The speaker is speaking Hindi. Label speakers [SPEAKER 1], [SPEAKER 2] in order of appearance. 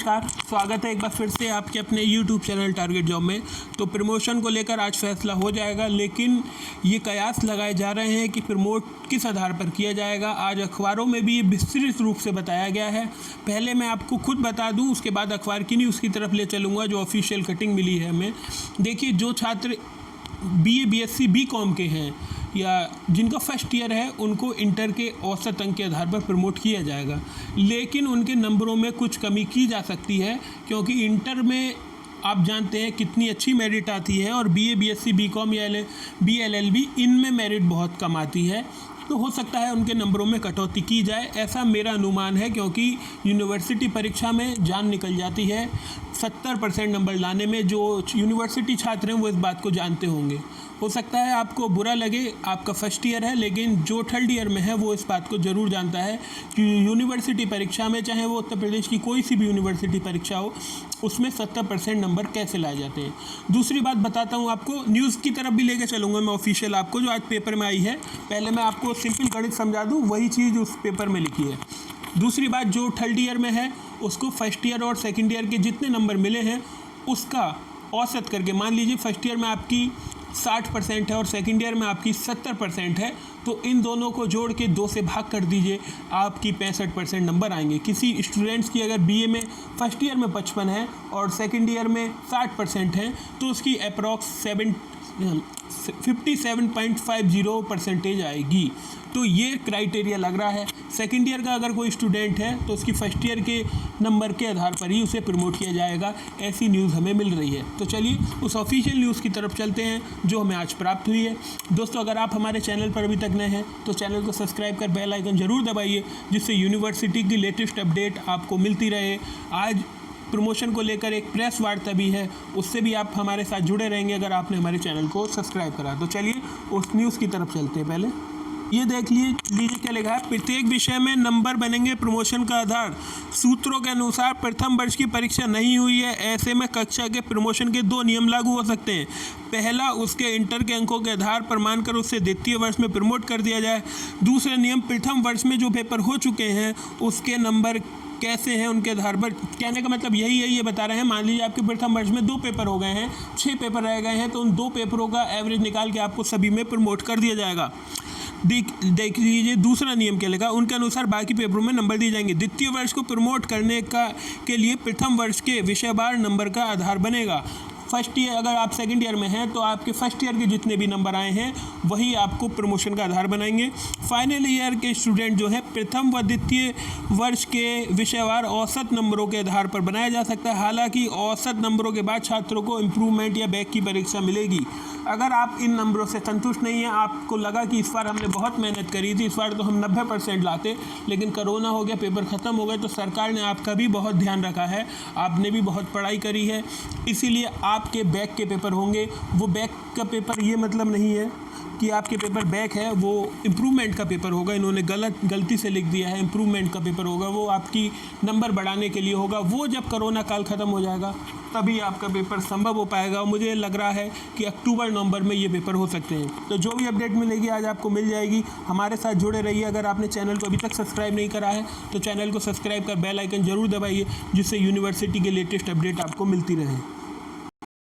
[SPEAKER 1] नमस्कार, स्वागत है एक बार फिर से आपके अपने YouTube चैनल टारगेट जॉब में। तो प्रमोशन को लेकर आज फैसला हो जाएगा, लेकिन ये कयास लगाए जा रहे हैं कि प्रमोट किस आधार पर किया जाएगा। आज अखबारों में भी ये विस्तृत रूप से बताया गया है। पहले मैं आपको खुद बता दूं, उसके बाद अखबार की न्यूज़ की तरफ ले चलूँगा जो ऑफिशियल कटिंग मिली है हमें। देखिए, जो छात्र BA BSc BCom के हैं या जिनका फर्स्ट ईयर है, उनको इंटर के औसत अंक के आधार पर प्रमोट किया जाएगा, लेकिन उनके नंबरों में कुछ कमी की जा सकती है, क्योंकि इंटर में आप जानते हैं कितनी अच्छी मेरिट आती है और BA BSc BCom या BLLB इनमें मेरिट बहुत कम आती है। तो हो सकता है उनके नंबरों में कटौती की जाए, ऐसा मेरा अनुमान है, क्योंकि यूनिवर्सिटी परीक्षा में जान निकल जाती है 70% नंबर लाने में। जो यूनिवर्सिटी छात्र हैं वो इस बात को जानते होंगे। हो सकता है आपको बुरा लगे, आपका फर्स्ट ईयर है, लेकिन जो थर्ड ईयर में है वो इस बात को ज़रूर जानता है कि यूनिवर्सिटी परीक्षा में, चाहे वो उत्तर प्रदेश की कोई सी भी यूनिवर्सिटी परीक्षा हो, उसमें 70% नंबर कैसे लाए जाते हैं। दूसरी बात बताता हूँ आपको, न्यूज़ की तरफ भी लेकर चलूँगा मैं ऑफिशियल आपको, जो आज पेपर में आई है। पहले मैं आपको सिंपल गणित समझा दूँ, वही चीज़ उस पेपर में लिखी है। दूसरी बात, जो थर्ड ईयर में है उसको फर्स्ट ईयर और सेकेंड ईयर के जितने नंबर मिले हैं उसका औसत करके, मान लीजिए फर्स्ट ईयर में आपकी 60% है और सेकेंड ईयर में आपकी 70% है, तो इन दोनों को जोड़ के 2 से भाग कर दीजिए, आपकी 65% नंबर आएंगे। किसी स्टूडेंट्स की अगर BA में फर्स्ट ईयर में 55 है और सेकेंड ईयर में 60% है, तो उसकी अप्रॉक्स 57.50% आएगी। तो ये क्राइटेरिया लग रहा है। सेकेंड ईयर का अगर कोई स्टूडेंट है तो उसकी फर्स्ट ईयर के नंबर के आधार पर ही उसे प्रमोट किया जाएगा, ऐसी न्यूज़ हमें मिल रही है। तो चलिए उस ऑफिशियल न्यूज़ की तरफ चलते हैं जो हमें आज प्राप्त हुई है। दोस्तों, अगर आप हमारे चैनल पर अभी तक नए हैं तो चैनल को सब्सक्राइब कर बेल आइकन ज़रूर दबाइए, जिससे यूनिवर्सिटी की लेटेस्ट अपडेट आपको मिलती रहे। आज प्रमोशन को लेकर एक प्रेस वार्ता भी है, उससे भी आप हमारे साथ जुड़े रहेंगे अगर आपने हमारे चैनल को सब्सक्राइब करा। तो चलिए उस न्यूज़ की तरफ चलते हैं। पहले ये देख लीजिए क्या लिखा है। प्रत्येक विषय में नंबर बनेंगे प्रमोशन का आधार। सूत्रों के अनुसार प्रथम वर्ष की परीक्षा नहीं हुई है, ऐसे में कक्षा के प्रमोशन के 2 नियम लागू हो सकते हैं। पहला, उसके इंटर के अंकों के आधार पर मानकर उसे द्वितीय वर्ष में प्रमोट कर दिया जाए। दूसरा नियम, प्रथम वर्ष में जो पेपर हो चुके हैं उसके नंबर कैसे हैं उनके आधार पर। कहने का मतलब यही है, ये बता रहे हैं, मान लीजिए आपके प्रथम वर्ष में 2 पेपर हो गए हैं, 6 पेपर रह गए हैं, तो उन 2 पेपरों का एवरेज निकाल के आपको सभी में प्रमोट कर दिया जाएगा। देख लीजिए दूसरा नियम क्या लिखा, उनके अनुसार बाकी पेपरों में नंबर दिए जाएंगे। द्वितीय वर्ष को प्रमोट करने के लिए प्रथम वर्ष के विषयवार नंबर का आधार बनेगा। फर्स्ट ईयर, अगर आप सेकंड ईयर में हैं तो आपके फर्स्ट ईयर के जितने भी नंबर आए हैं वही आपको प्रमोशन का आधार बनाएंगे। फाइनल ईयर के स्टूडेंट जो है प्रथम व द्वितीय वर्ष के विषयवार औसत नंबरों के आधार पर बनाया जा सकता है। हालांकि औसत नंबरों के बाद छात्रों को इम्प्रूवमेंट या बैक की परीक्षा मिलेगी। अगर आप इन नंबरों से संतुष्ट नहीं हैं, आपको लगा कि इस बार हमने बहुत मेहनत करी थी, इस बार तो हम 90% लाते, लेकिन कोरोना हो गया, पेपर ख़त्म हो गए, तो सरकार ने आपका भी बहुत ध्यान रखा है, आपने भी बहुत पढ़ाई करी है, इसीलिए आपके बैक के पेपर होंगे। वो बैक का पेपर ये मतलब नहीं है कि आपके पेपर बैक है, वो इम्प्रूवमेंट का पेपर होगा। इन्होंने गलती से लिख दिया है, इम्प्रूवमेंट का पेपर होगा, वो आपकी नंबर बढ़ाने के लिए होगा। वो जब कोरोना काल ख़त्म हो जाएगा तभी आपका पेपर संभव हो पाएगा। और मुझे लग रहा है कि अक्टूबर नवंबर में ये पेपर हो सकते हैं। तो जो भी अपडेट मिलेगी आज आपको मिल जाएगी। हमारे साथ जुड़े रहिए। अगर आपने चैनल को अभी तक सब्सक्राइब नहीं करा है तो चैनल को सब्सक्राइब कर बेल आइकन ज़रूर दबाइए, जिससे यूनिवर्सिटी के लेटेस्ट अपडेट आपको मिलती रहे।